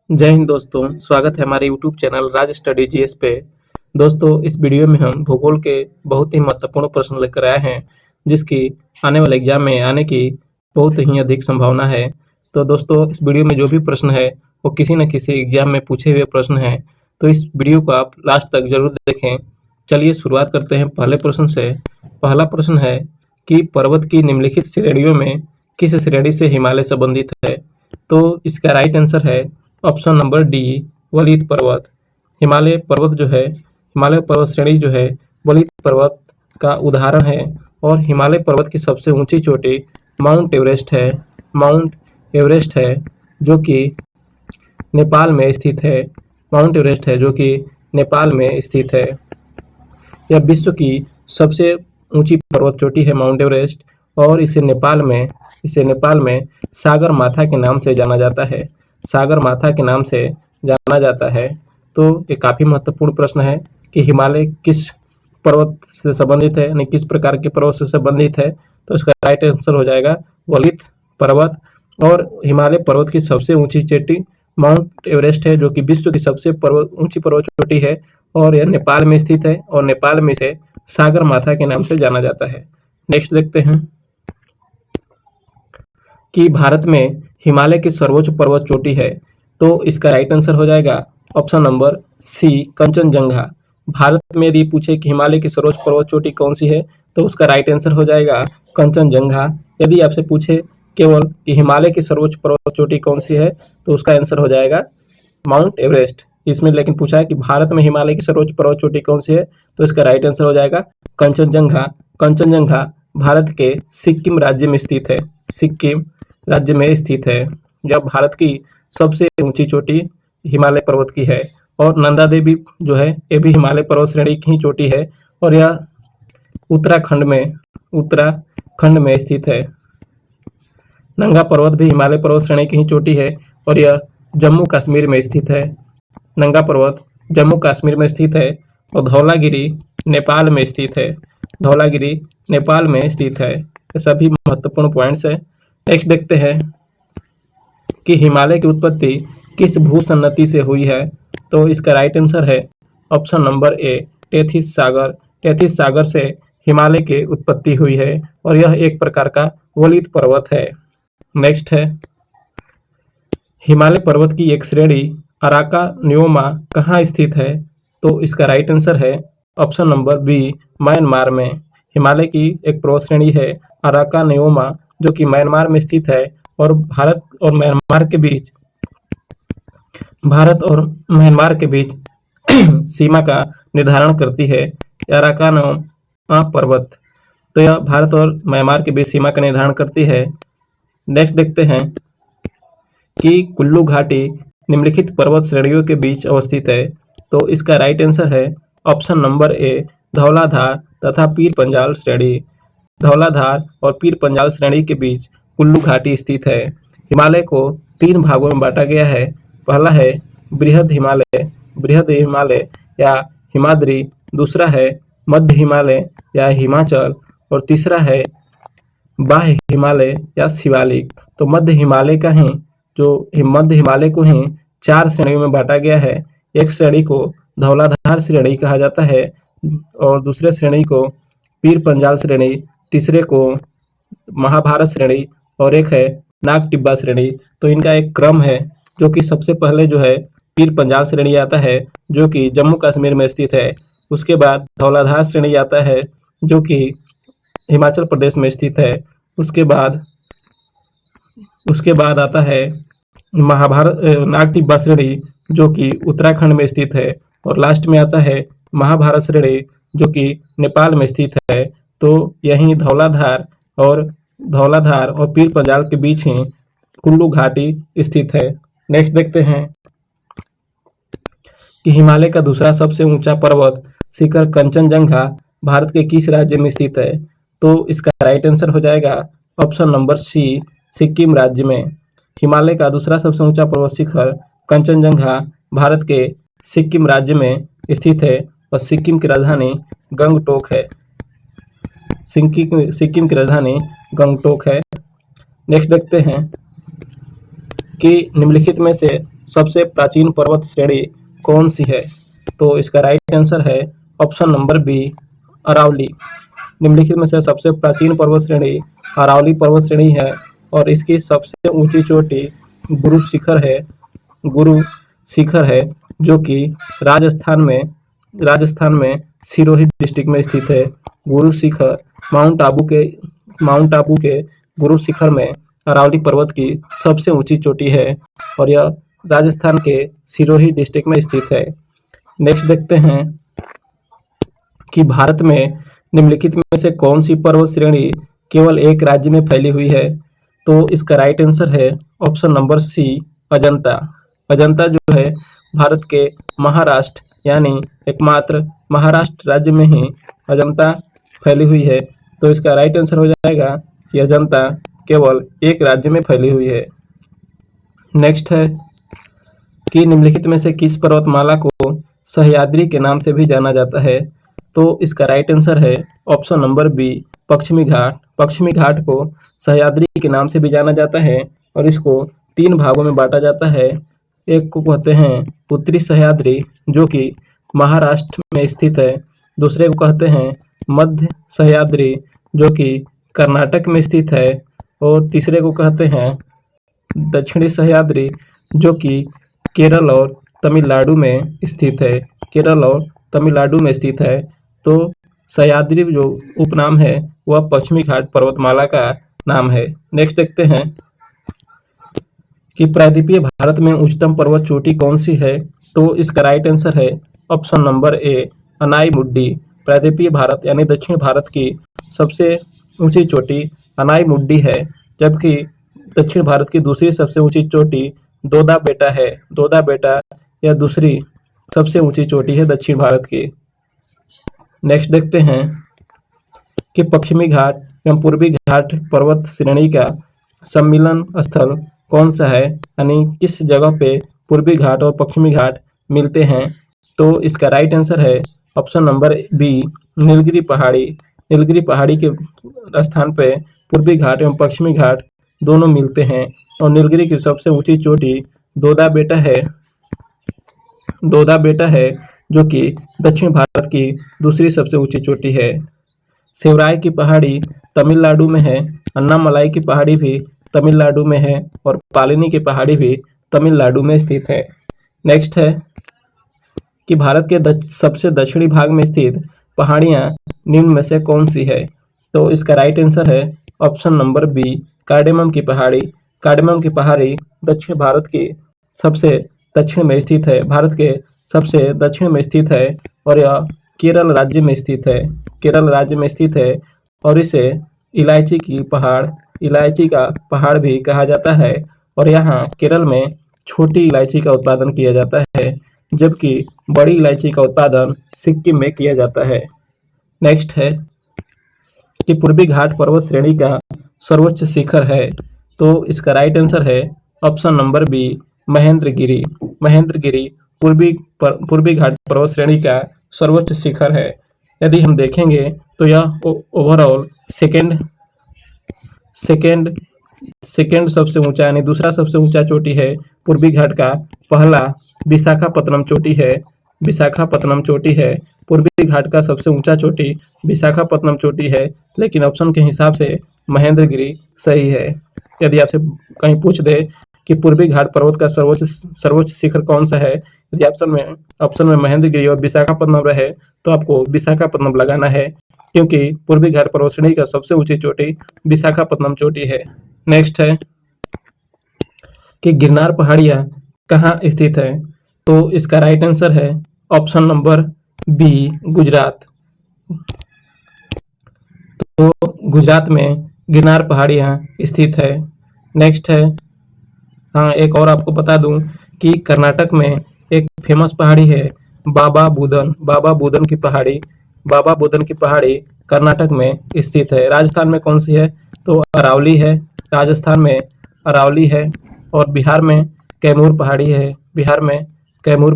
जय हिंद दोस्तों, स्वागत है हमारे यूट्यूब चैनल राज स्टडी जीएस पे। दोस्तों, इस वीडियो में हम भूगोल के बहुत ही महत्वपूर्ण प्रश्न लेकर आए हैं, जिसकी आने वाले एग्जाम में आने की बहुत ही अधिक संभावना है। तो दोस्तों, इस वीडियो में जो भी प्रश्न है वो किसी न किसी एग्जाम में पूछे हुए प्रश्न हैं, तो इस वीडियो को आप लास्ट तक जरूर देखें। चलिए शुरुआत करते हैं पहले प्रश्न से। पहला प्रश्न है कि पर्वत की निम्नलिखित श्रेणियों में किस श्रेणी से हिमालय संबंधित है? तो इसका राइट आंसर है ऑप्शन नंबर डी, वलित पर्वत। हिमालय पर्वत जो है, हिमालय पर्वत श्रेणी जो है वलित पर्वत का उदाहरण है। और हिमालय पर्वत की सबसे ऊंची चोटी माउंट एवरेस्ट है। माउंट एवरेस्ट है जो कि नेपाल में स्थित है। माउंट एवरेस्ट है जो कि नेपाल में स्थित है। यह विश्व की सबसे ऊंची पर्वत चोटी है माउंट एवरेस्ट, और इसे नेपाल में सागर माथा के नाम से जाना जाता है। सागर माथा के नाम से जाना जाता है। तो ये काफ़ी महत्वपूर्ण प्रश्न है कि हिमालय किस पर्वत से संबंधित है, यानी किस प्रकार के पर्वत से संबंधित है। तो इसका राइट आंसर हो जाएगा वलित पर्वत। और हिमालय पर्वत की सबसे ऊंची चोटी माउंट एवरेस्ट है जो कि विश्व की सबसे ऊंची पर्वत चोटी है, और यह नेपाल में स्थित है, और नेपाल में इसे सागर माथा के नाम से जाना जाता है। नेक्स्ट देखते हैं कि भारत में हिमालय की सर्वोच्च पर्वत चोटी है। तो इसका राइट आंसर हो जाएगा option number C, Kanchenjunga. Bharat में यदि पूछे कि हिमालय की सर्वोच्च पर्वत चोटी कौन सी है, तो उसका राइट आंसर हो जाएगा कंचनजंगा। यदि आपसे पूछे केवल कि हिमालय की सर्वोच्च पर्वत चोटी कौन सी है, तो उसका आंसर हो जाएगा माउंट एवरेस्ट। इसमें लेकिन पूछा है कि भारत में हिमालय की सर्वोच्च पर्वत चोटी कौन सी है, तो इसका राइट आंसर हो जाएगा कंचनजंगा। कंचनजंगा भारत के सिक्किम राज्य में स्थित है। सिक्किम राज्य में स्थित है। यह भारत की सबसे ऊंची चोटी हिमालय पर्वत की है। और नंदा देवी जो है ये भी हिमालय पर्वत श्रेणी की ही चोटी है, और यह उत्तराखंड में स्थित है। नंगा पर्वत भी हिमालय पर्वत श्रेणी की ही चोटी है, और यह जम्मू कश्मीर में स्थित है। नंगा पर्वत जम्मू कश्मीर में स्थित है, और धौलागिरी नेपाल में स्थित है। धौलागिरी नेपाल में स्थित है। ये सभी महत्वपूर्ण पॉइंट्स है। नेक्स्ट देखते हैं कि हिमालय की उत्पत्ति किस भूसन्नति से हुई है। तो इसका राइट आंसर है ऑप्शन नंबर ए, टेथिस सागर। टेथिस सागर से हिमालय की उत्पत्ति हुई है, और यह एक प्रकार का वलित पर्वत है। नेक्स्ट है हिमालय पर्वत की एक श्रेणी अराकानियोमा कहाँ स्थित है। तो इसका राइट आंसर है ऑप्शन नंबर बी, म्यांमार में। हिमालय की एक पर्वत श्रेणी है अराकानियोमा जो कि म्यांमार में स्थित है, और भारत और म्यांमार के बीच सीमा का निर्धारण करती है अराकानियोमा पर्वत। तो यह भारत और म्यांमार के बीच सीमा का निर्धारण करती है। नेक्स्ट देखते हैं कि कुल्लू घाटी निम्नलिखित पर्वत श्रेणियों के बीच अवस्थित है। तो इसका राइट आंसर है ऑप्शन नंबर ए, धौलाधार तथा पीर पंजाल श्रेणी। धौलाधार और पीर पंजाल श्रेणी के बीच कुल्लू घाटी स्थित है। हिमालय को 3 भागों में बांटा गया है। पहला है बृहद हिमालय या हिमाद्री, दूसरा है मध्य हिमालय या हिमाचल, और तीसरा है बाह्य हिमालय या शिवालिक। तो मध्य हिमालय को ही 4 श्रेणियों में बांटा गया है। एक श्रेणी को धौलाधार श्रेणी कहा जाता है, और दूसरे श्रेणी को पीर पंजाल श्रेणी, तीसरे को महाभारत श्रेणी, और एक है नाग टिब्बा श्रेणी। तो इनका एक क्रम है, जो कि सबसे पहले जो है पीर पंजाल श्रेणी आता है जो कि जम्मू कश्मीर में स्थित है। उसके बाद धौलाधार श्रेणी आता है जो कि हिमाचल प्रदेश में स्थित है। उसके बाद आता है नाग टिब्बा श्रेणी जो कि उत्तराखंड में स्थित है, और लास्ट में आता है महाभारत श्रेणी जो कि नेपाल में स्थित है। तो यही धौलाधार और पीर पंजाल के बीच ही कुल्लू घाटी स्थित है। नेक्स्ट देखते हैं कि हिमालय का दूसरा सबसे ऊंचा पर्वत शिखर कंचनजंगा भारत के किस राज्य में स्थित है। तो इसका राइट आंसर हो जाएगा ऑप्शन नंबर सी, सिक्किम राज्य में। हिमालय का दूसरा सबसे ऊंचा पर्वत शिखर कंचनजंगा भारत के सिक्किम राज्य में स्थित है, और सिक्किम की राजधानी गंगटोक है। सिक्किम की राजधानी गंगटोक है। नेक्स्ट देखते हैं कि निम्नलिखित में से सबसे प्राचीन पर्वत श्रेणी कौन सी है? तो इसका राइट आंसर है ऑप्शन नंबर बी, अरावली। निम्नलिखित में से सबसे प्राचीन पर्वत श्रेणी अरावली पर्वत श्रेणी है और इसकी सबसे ऊंची चोटी गुरु शिखर है जो कि राजस्थान में सिरोही डिस्ट्रिक्ट में स्थित है। गुरु शिखर माउंट आबू के गुरु शिखर में अरावली पर्वत की सबसे ऊंची चोटी है और यह राजस्थान के सिरोही डिस्ट्रिक्ट में स्थित है। नेक्स्ट देखते हैं कि भारत में निम्नलिखित में से कौन सी पर्वत श्रेणी केवल एक राज्य में फैली हुई है? तो इसका राइट आंसर है option number C, Ajanta. Ajanta जो है भारत के महाराष्ट्र यानी एकमात्र महाराष्ट्र राज्य में ही अजंता फैली हुई है। तो इसका राइट आंसर हो जाएगा कि अजंता केवल एक राज्य में फैली हुई है। नेक्स्ट है कि निम्नलिखित में से किस पर्वतमाला को सह्याद्री के नाम से भी जाना जाता है? तो इसका राइट आंसर है ऑप्शन नंबर बी, पश्चिमी घाट। पश्चिमी घाट को सह्याद्री के नाम से भी जाना जाता है और इसको 3 भागों में बांटा जाता है। एक को कहते हैं उत्तरी सह्याद्री जो कि महाराष्ट्र में स्थित है, दूसरे को कहते हैं मध्य सह्याद्री जो कि कर्नाटक में स्थित है और तीसरे को कहते हैं दक्षिणी सह्याद्री जो कि केरल और तमिलनाडु में स्थित है। केरल और तमिलनाडु में स्थित है। तो सह्याद्री जो उपनाम है वह पश्चिमी घाट पर्वतमाला का नाम है। नेक्स्ट देखते हैं कि प्रायद्वीपीय भारत में उच्चतम पर्वत चोटी कौन सी है? तो इसका राइट आंसर है ऑप्शन नंबर ए, अनाई-मुड्डी। प्रायद्वीपीय भारत यानी दक्षिण भारत की सबसे ऊंची चोटी अनाई-मुड्डी है, जबकि दक्षिण भारत की दूसरी सबसे ऊंची चोटी दोदा बेटा है। दोदा बेटा यह दूसरी सबसे ऊंची चोटी है दक्षिण भारत की। नेक्स्ट देखते हैं कि पश्चिमी घाट एवं पूर्वी घाट पर्वत श्रेणी का सम्मिलन स्थल कौन सा है, यानी किस जगह पे पूर्वी घाट और पश्चिमी घाट मिलते हैं? तो इसका राइट आंसर है ऑप्शन नंबर बी, नीलगिरी पहाड़ी। नीलगिरी पहाड़ी के स्थान पे पूर्वी घाट एवं पश्चिमी घाट दोनों मिलते हैं और नीलगिरी की सबसे ऊंची चोटी दोदा बेटा है जो कि दक्षिण भारत की दूसरी सबसे ऊंची चोटी है। शिवराय की पहाड़ी तमिलनाडु में है, अन्नामलाई की पहाड़ी भी तमिलनाडु में है और पालिनी की पहाड़ी भी तमिलनाडु में स्थित है। नेक्स्ट है कि भारत के सबसे दक्षिणी भाग में स्थित पहाड़ियां निम्न में से कौन सी है? तो इसका राइट आंसर है ऑप्शन नंबर बी, कार्डेमम की पहाड़ी। कार्डेमम की पहाड़ी दक्षिण भारत की सबसे दक्षिण में स्थित है, भारत के सबसे दक्षिण में स्थित है और यह केरल राज्य में स्थित है। केरल राज्य में स्थित है और इसे इलायची का पहाड़ भी कहा जाता है और यहाँ केरल में छोटी इलायची का उत्पादन किया जाता है, जबकि बड़ी इलायची का उत्पादन सिक्किम में किया जाता है। नेक्स्ट है कि पूर्वी घाट पर्वत श्रेणी का सर्वोच्च शिखर है, तो इसका राइट आंसर है option number B, Mahendragiri. Mahendragiri पूर्वी घाट पर्वत श्रेणी का सर्वोच्च शिखर है। यदि हम देखेंगे तो यह ओवरऑल सेकेंड सबसे ऊंचा यानी दूसरा सबसे ऊंचा चोटी है। पूर्वी घाट का पहला विशाखापत्तनम चोटी है। पूर्वी घाट का सबसे ऊंचा चोटी विशाखापत्तनम चोटी है, लेकिन ऑप्शन के हिसाब से महेंद्रगिरी सही है। यदि आपसे कहीं पूछ दे कि पूर्वी घाट पर्वत का सर्वोच्च शिखर कौन सा है, यदि ऑप्शन में महेंद्रगिरी और विशाखापत्तनम रहे तो आपको विशाखापत्तनम लगाना है, क्योंकि पूर्वी घाट पर्वत श्रेणी का सबसे ऊंची चोटी विशाखापत्तनम चोटी है। नेक्स्ट है कि गिरनार पहाड़ियां कहाँ स्थित है? तो इसका राइट आंसर है ऑप्शन नंबर बी, गुजरात। तो गुजरात में गिरनार पहाड़ियां स्थित है। नेक्स्ट है, हाँ एक और आपको बता दूं कि कर्नाटक में एक फेमस पहाड़ी है बाबा बुदन की पहाड़ी कर्नाटक में स्थित है। राजस्थान में कौन सी है? तो अरावली है, राजस्थान में अरावली है और बिहार में कैमूर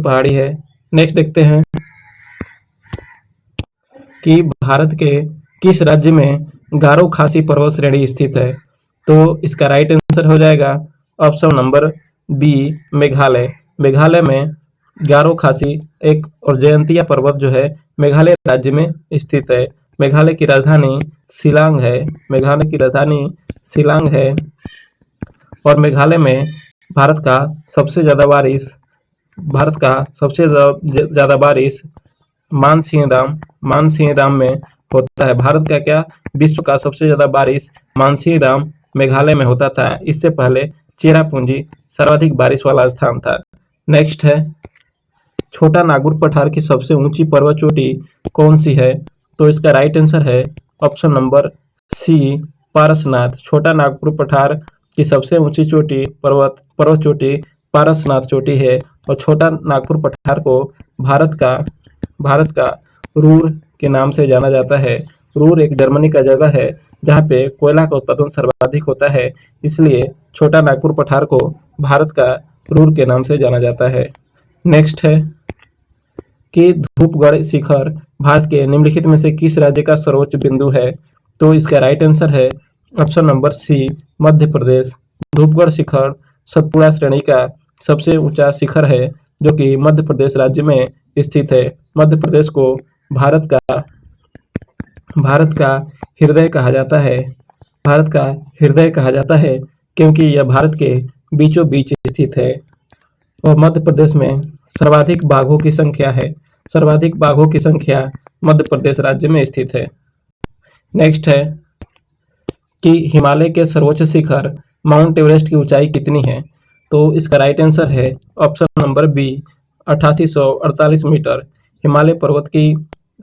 पहाड़ी है। नेक्स्ट देखते हैं कि भारत के किस राज्य में गारो खासी पर्वत श्रेणी स्थित है? तो इसका राइट आंसर हो जाएगा option number B, Meghalaya. Meghalaya में गारो खासी एक और जयंतिया पर्वत जो है मेघालय राज्य में स्थित है। मेघालय की राजधानी शिलांग है। मेघालय की राजधानी शिलांग है और मेघालय में भारत का सबसे ज़्यादा बारिश भारत का सबसे ज़्यादा बारिश मानसिंहराम में होता है। भारत का क्या, विश्व का सबसे ज़्यादा बारिश मानसिंहराम मेघालय में होता था। इससे पहले चेरापूंजी सर्वाधिक बारिश वाला स्थान था। नेक्स्ट है, छोटा नागपुर पठार की सबसे ऊंची पर्वत चोटी कौन सी है? तो इसका राइट आंसर है ऑप्शन नंबर सी, पारसनाथ। छोटा नागपुर पठार की सबसे ऊंची चोटी पर्वत चोटी पारसनाथ चोटी है और छोटा नागपुर पठार को भारत का रूर के नाम से जाना जाता है। रूर एक जर्मनी का जगह है जहाँ पे कोयला का उत्पादन सर्वाधिक होता है, इसलिए छोटा नागपुर पठार को भारत का रूर के नाम से जाना जाता है। नेक्स्ट है कि धूपगढ़ शिखर भारत के निम्नलिखित में से किस राज्य का सर्वोच्च बिंदु है? तो इसका राइट आंसर है ऑप्शन नंबर सी, मध्य प्रदेश। धूपगढ़ शिखर सतपुड़ा श्रेणी का सबसे ऊंचा शिखर है जो कि मध्य प्रदेश राज्य में स्थित है। मध्य प्रदेश को भारत का हृदय कहा जाता है। भारत का हृदय कहा जाता है क्योंकि यह भारत के बीचों बीच स्थित है और मध्य प्रदेश में सर्वाधिक बाघों की संख्या है। सर्वाधिक बाघों की संख्या मध्य प्रदेश राज्य में स्थित है। नेक्स्ट है कि हिमालय के सर्वोच्च शिखर माउंट एवरेस्ट की ऊंचाई कितनी है? तो इसका राइट आंसर है option number B, 8848 metre. Himalaya पर्वत की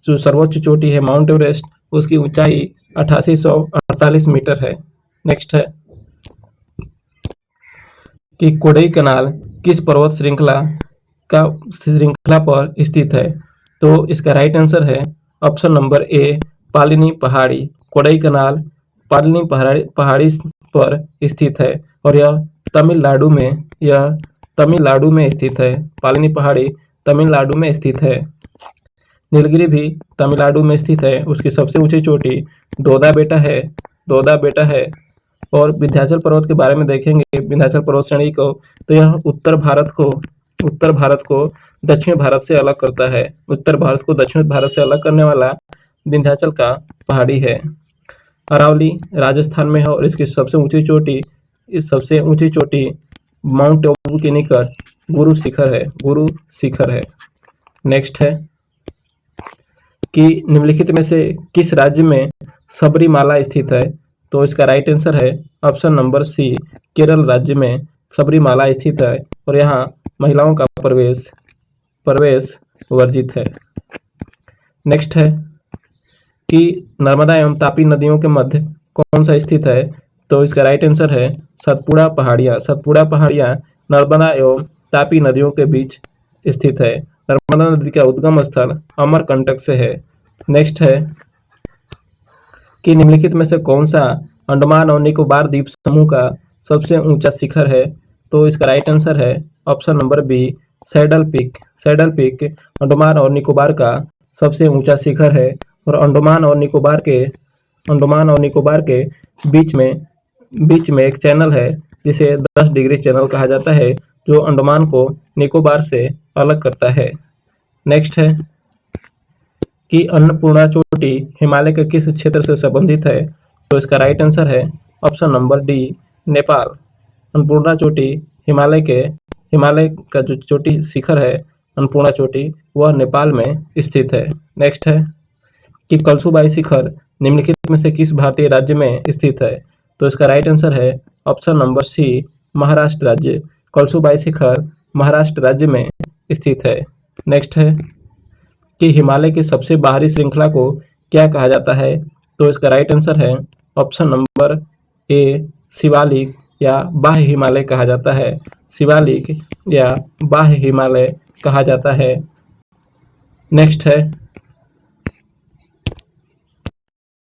जो सर्वोच्च चोटी है माउंट एवरेस्ट, उसकी ऊंचाई 8848 मीटर है। नेक्स्ट है कि कोडई कनाल किस पर्वत श्रृंखला पर स्थित है? तो इसका राइट आंसर है ऑप्शन नंबर ए, पालिनी पहाड़ी। कोडई कनाल पालिनी पहाड़ी पर स्थित है और यह तमिलनाडु में स्थित है। पालिनी पहाड़ी तमिलनाडु में स्थित है। नीलगिरी भी तमिलनाडु में स्थित है। उसकी सबसे ऊंची चोटी दोदा बेटा है। और विंध्याचल पर्वत के बारे में देखेंगे, विंध्याचल पर्वत श्रेणी को, तो यह उत्तर भारत को दक्षिण भारत से अलग करता है। उत्तर भारत को दक्षिण भारत से अलग करने वाला विंध्याचल का पहाड़ी है। अरावली राजस्थान में है और इसकी सबसे ऊंची चोटी माउंट आबू के निकट गुरु शिखर है। नेक्स्ट है कि निम्नलिखित में से किस राज्य में सबरीमाला स्थित है? तो इसका राइट आंसर है ऑप्शन नंबर सी, केरल राज्य में सबरीमाला स्थित है और यहाँ महिलाओं का प्रवेश वर्जित है। नेक्स्ट है कि नर्मदा एवं तापी नदियों के मध्य कौन सा स्थित है? तो इसका राइट आंसर है सतपुड़ा पहाड़ियाँ नर्मदा एवं तापी नदियों के बीच स्थित है। नर्मदा नदी का उद्गम स्थल अमरकंटक से है। नेक्स्ट है कि निम्नलिखित में से कौन सा अंडमान और निकोबार द्वीप समूह का सबसे ऊंचा शिखर है? तो इसका राइट आंसर है option number B, Saddle Peak Andaman और निकोबार का सबसे ऊंचा शिखर है और अंडमान और निकोबार के बीच में एक चैनल है जिसे 10 डिग्री चैनल कहा जाता है, जो अंडमान को निकोबार से अलग करता है। नेक्स्ट है कि अन्नपूर्णा चोटी हिमालय के किस क्षेत्र से संबंधित है? तो इसका राइट आंसर है option number D, Nepal. Annapurna चोटी हिमालय का जो चोटी शिखर है अन्नपूर्णा चोटी, वह नेपाल में स्थित है। नेक्स्ट है कि कलसुबाई शिखर निम्नलिखित में से किस भारतीय राज्य में स्थित है? तो इसका राइट आंसर है ऑप्शन नंबर सी, महाराष्ट्र राज्य। कलसुबाई शिखर महाराष्ट्र राज्य में स्थित है। नेक्स्ट है कि हिमालय की सबसे बाहरी श्रृंखला को क्या कहा जाता है? तो इसका राइट आंसर है ऑप्शन नंबर ए, शिवालिक या बाह्य हिमालय कहा जाता है। शिवालिक या बाह्य हिमालय कहा जाता है। नेक्स्ट है